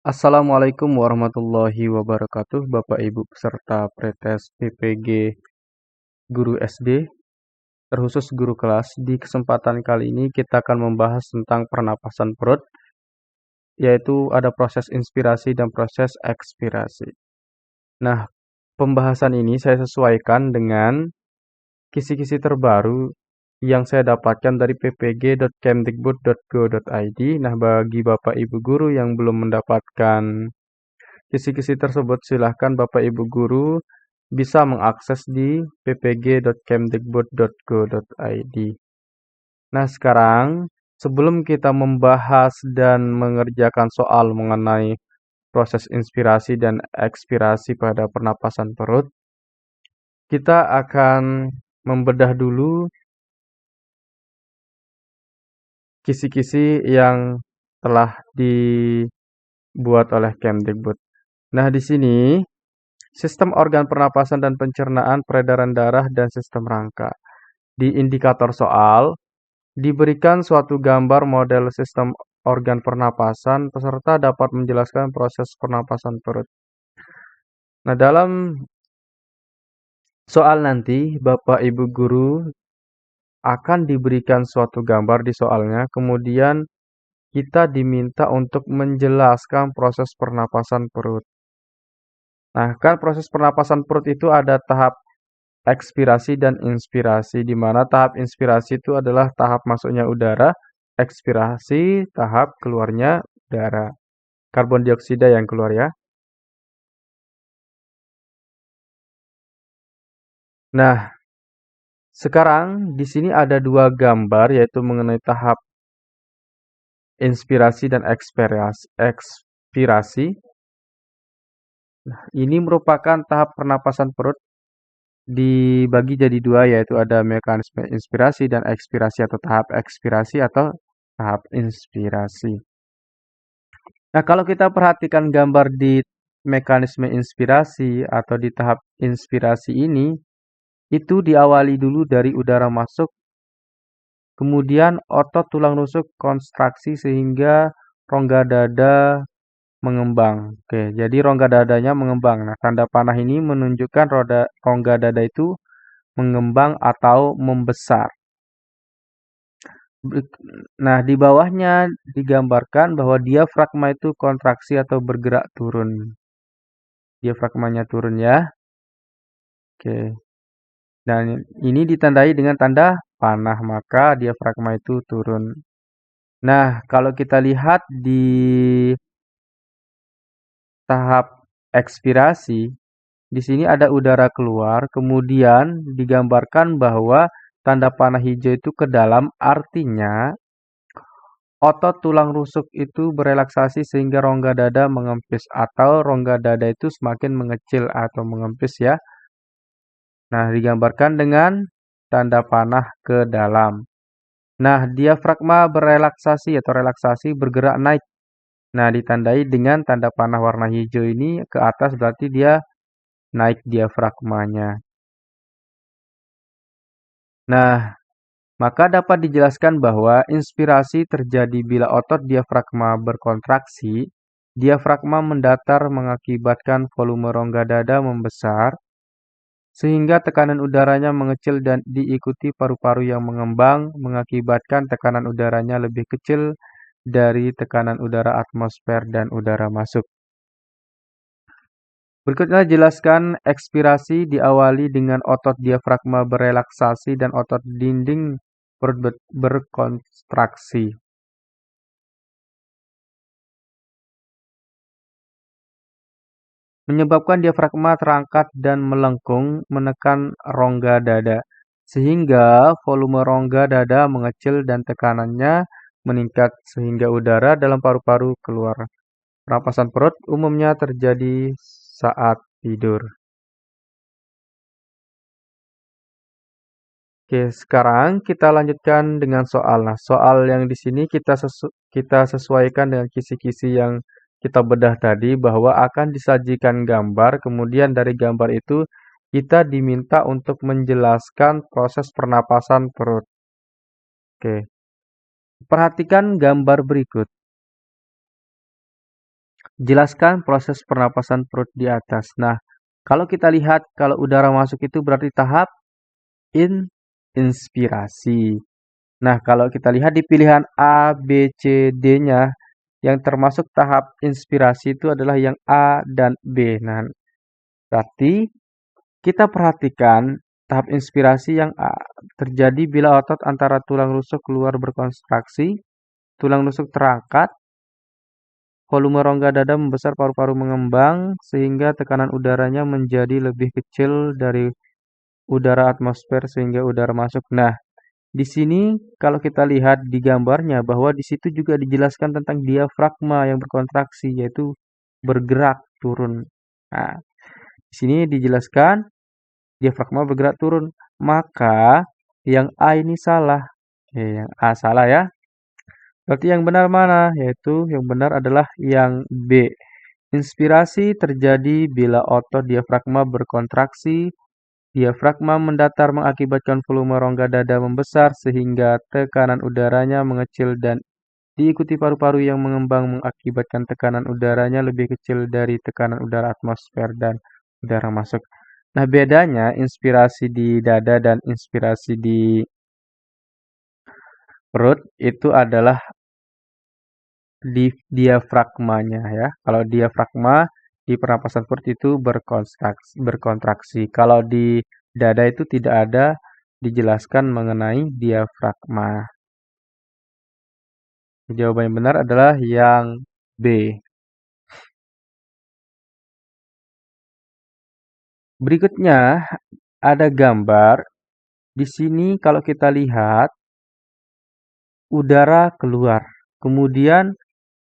Assalamualaikum warahmatullahi wabarakatuh, Bapak Ibu peserta Pretest PPG Guru SD, terkhusus guru kelas. Di kesempatan kali ini kita akan membahas tentang pernapasan perut, yaitu ada proses inspirasi dan proses ekspirasi. Nah, pembahasan ini saya sesuaikan dengan kisi-kisi terbaru yang saya dapatkan dari ppg.kemdikbud.go.id. Nah, bagi Bapak Ibu guru yang belum mendapatkan kisi-kisi tersebut, silahkan Bapak Ibu guru bisa mengakses di ppg.kemdikbud.go.id. Nah, sekarang sebelum kita membahas dan mengerjakan soal mengenai proses inspirasi dan ekspirasi pada pernapasan perut, kita akan membedah dulu kisi-kisi yang telah dibuat oleh Kemdikbud. Nah, di sini sistem organ pernapasan dan pencernaan, peredaran darah, dan sistem rangka. Di indikator soal, diberikan suatu gambar model sistem organ pernapasan, peserta dapat menjelaskan proses pernapasan perut. Nah, dalam soal nanti, Bapak Ibu guru akan diberikan suatu gambar di soalnya, kemudian kita diminta untuk menjelaskan proses pernapasan perut. Nah, kan proses pernapasan perut itu ada tahap ekspirasi dan inspirasi, di mana tahap inspirasi itu adalah tahap masuknya udara, ekspirasi tahap keluarnya udara. Karbon dioksida yang keluar ya. Nah, sekarang di sini ada dua gambar yaitu mengenai tahap inspirasi dan ekspirasi. Nah, ini merupakan tahap pernapasan perut dibagi jadi dua yaitu ada mekanisme inspirasi dan ekspirasi atau tahap ekspirasi atau tahap inspirasi. Nah, kalau kita perhatikan gambar di mekanisme inspirasi atau di tahap inspirasi ini, itu diawali dulu dari udara masuk, kemudian otot tulang rusuk kontraksi sehingga rongga dada mengembang. Oke, jadi rongga dadanya mengembang. Nah, tanda panah ini menunjukkan rongga dada itu mengembang atau membesar. Nah, di bawahnya digambarkan bahwa diafragma itu kontraksi atau bergerak turun. Diafragmanya turun ya. Oke. Dan ini ditandai dengan tanda panah, maka diafragma itu turun. Nah, kalau kita lihat di tahap ekspirasi, di sini ada udara keluar, kemudian digambarkan bahwa tanda panah hijau itu ke dalam, artinya otot tulang rusuk itu berelaksasi sehingga rongga dada mengempis atau rongga dada itu semakin mengecil atau mengempis ya. Nah, digambarkan dengan tanda panah ke dalam. Nah, diafragma berelaksasi atau relaksasi bergerak naik. Nah, ditandai dengan tanda panah warna hijau ini ke atas berarti dia naik diafragmanya. Nah, maka dapat dijelaskan bahwa inspirasi terjadi bila otot diafragma berkontraksi, diafragma mendatar mengakibatkan volume rongga dada membesar, sehingga tekanan udaranya mengecil dan diikuti paru-paru yang mengembang mengakibatkan tekanan udaranya lebih kecil dari tekanan udara atmosfer dan udara masuk. Berikutnya jelaskan ekspirasi diawali dengan otot diafragma berelaksasi dan otot dinding perut berkontraksi. Menyebabkan diafragma terangkat dan melengkung menekan rongga dada, sehingga volume rongga dada mengecil dan tekanannya meningkat sehingga udara dalam paru-paru keluar. Pernapasan perut umumnya terjadi saat tidur. Oke, sekarang kita lanjutkan dengan soal. Nah, soal yang di sini kita sesuaikan dengan kisi-kisi yang kita bedah tadi bahwa akan disajikan gambar, kemudian dari gambar itu kita diminta untuk menjelaskan proses pernapasan perut. Oke, perhatikan gambar berikut. Jelaskan proses pernapasan perut di atas. Nah, kalau kita lihat kalau udara masuk itu berarti tahap inspirasi. Nah, kalau kita lihat di pilihan A, B, C, D-nya, yang termasuk tahap inspirasi itu adalah yang A dan B. Nah, berarti kita perhatikan tahap inspirasi yang A terjadi bila otot antara tulang rusuk keluar berkontraksi, tulang rusuk terangkat, volume rongga dada membesar, paru-paru mengembang, sehingga tekanan udaranya menjadi lebih kecil dari udara atmosfer sehingga udara masuk. Nah, di sini kalau kita lihat di gambarnya bahwa di situ juga dijelaskan tentang diafragma yang berkontraksi yaitu bergerak turun. Nah, di sini dijelaskan diafragma bergerak turun. Maka yang A ini salah. Yang A salah ya. Berarti yang benar mana? Yaitu yang benar adalah yang B. Inspirasi terjadi bila otot diafragma berkontraksi. Diafragma mendatar mengakibatkan volume rongga dada membesar sehingga tekanan udaranya mengecil dan diikuti paru-paru yang mengembang mengakibatkan tekanan udaranya lebih kecil dari tekanan udara atmosfer dan udara masuk. Nah, bedanya inspirasi di dada dan inspirasi di perut itu adalah di diafragmanya ya. Kalau diafragma di pernapasan perut itu berkontraksi. Kalau di dada itu tidak ada dijelaskan mengenai diafragma. Jawaban yang benar adalah yang B. Berikutnya ada gambar. Di sini kalau kita lihat udara keluar. Kemudian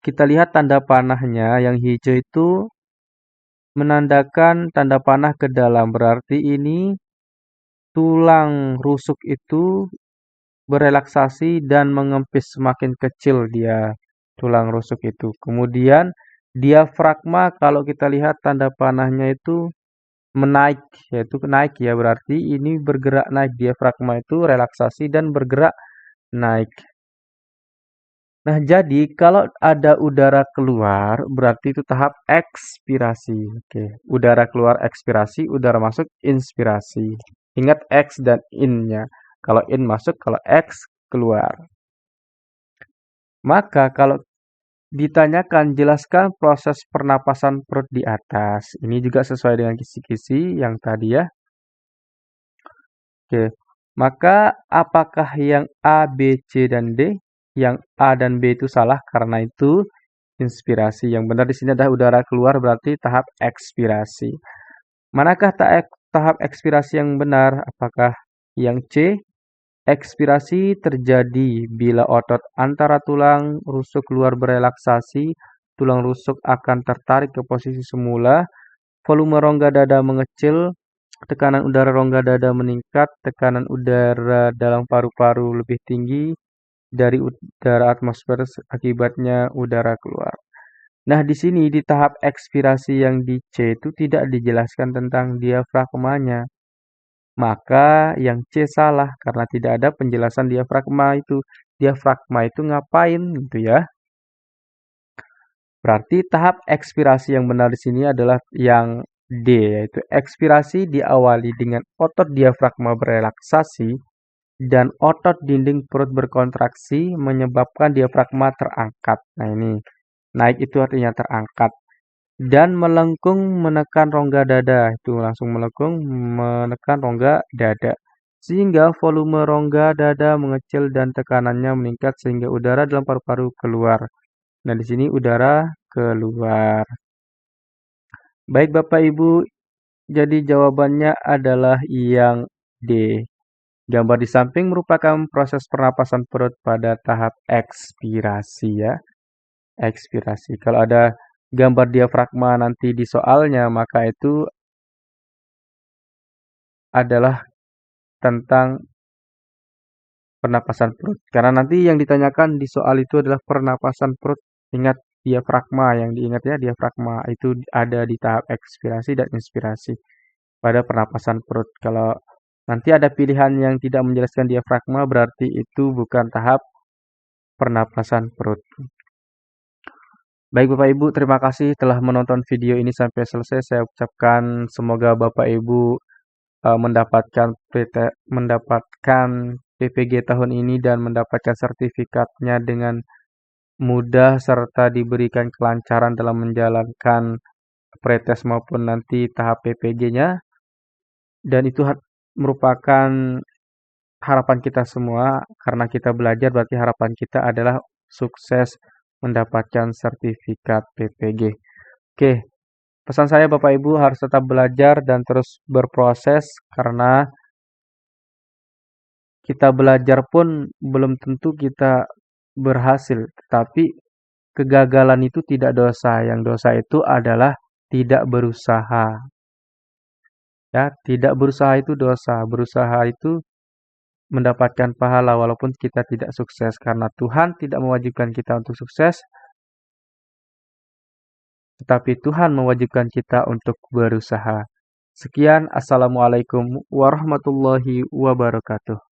kita lihat tanda panahnya yang hijau itu menandakan tanda panah ke dalam. Berarti ini tulang rusuk itu berelaksasi dan mengempis semakin kecil dia tulang rusuk itu. Kemudian diafragma kalau kita lihat tanda panahnya itu menaik, yaitu naik ya berarti ini bergerak naik diafragma itu relaksasi dan bergerak naik. Nah, jadi kalau ada udara keluar berarti itu tahap ekspirasi. Oke, udara keluar ekspirasi, udara masuk inspirasi. Ingat X dan in-nya. Kalau in masuk, kalau X keluar. Maka kalau ditanyakan jelaskan proses pernapasan perut di atas. Ini juga sesuai dengan kisi-kisi yang tadi ya. Oke. Maka apakah yang A, B, C, dan D? Yang A dan B itu salah karena itu inspirasi. Yang benar di sini adalah udara keluar berarti tahap ekspirasi. Manakah tahap ekspirasi yang benar? Apakah yang C? Ekspirasi terjadi bila otot antara tulang rusuk keluar berelaksasi, tulang rusuk akan tertarik ke posisi semula, volume rongga dada mengecil, tekanan udara rongga dada meningkat, tekanan udara dalam paru-paru lebih tinggi dari udara atmosfer, akibatnya udara keluar. Nah, di sini di tahap ekspirasi yang di C itu tidak dijelaskan tentang diafragmanya. Maka yang C salah karena tidak ada penjelasan diafragma itu. Diafragma itu ngapain gitu ya. Berarti tahap ekspirasi yang benar di sini adalah yang D, yaitu ekspirasi diawali dengan otot diafragma berelaksasi dan otot dinding perut berkontraksi menyebabkan diafragma terangkat. Nah, ini naik itu artinya terangkat dan melengkung menekan rongga dada. Itu langsung melengkung menekan rongga dada. Sehingga volume rongga dada mengecil dan tekanannya meningkat sehingga udara dalam paru-paru keluar. Nah, di sini udara keluar. Baik Bapak Ibu, jadi jawabannya adalah yang D. Gambar di samping merupakan proses pernapasan perut pada tahap ekspirasi ya. Ekspirasi. Kalau ada gambar diafragma nanti di soalnya, maka itu adalah tentang pernapasan perut. Karena nanti yang ditanyakan di soal itu adalah pernapasan perut. Ingat diafragma, yang diingat ya diafragma itu ada di tahap ekspirasi dan inspirasi pada pernapasan perut. Kalau nanti ada pilihan yang tidak menjelaskan diafragma berarti itu bukan tahap pernapasan perut. Baik Bapak Ibu, terima kasih telah menonton video ini sampai selesai. Saya ucapkan semoga Bapak Ibu mendapatkan PPG tahun ini dan mendapatkan sertifikatnya dengan mudah serta diberikan kelancaran dalam menjalankan pretest maupun nanti tahap PPG-nya. Dan itu merupakan harapan kita semua, karena kita belajar berarti harapan kita adalah sukses mendapatkan sertifikat PPG. Oke, pesan saya Bapak Ibu harus tetap belajar dan terus berproses, karena kita belajar pun belum tentu kita berhasil, tetapi kegagalan itu tidak dosa. Yang dosa itu adalah tidak berusaha. Ya, tidak berusaha itu dosa. Berusaha itu mendapatkan pahala walaupun kita tidak sukses, karena Tuhan tidak mewajibkan kita untuk sukses, tetapi Tuhan mewajibkan kita untuk berusaha. Sekian, Assalamualaikum warahmatullahi wabarakatuh.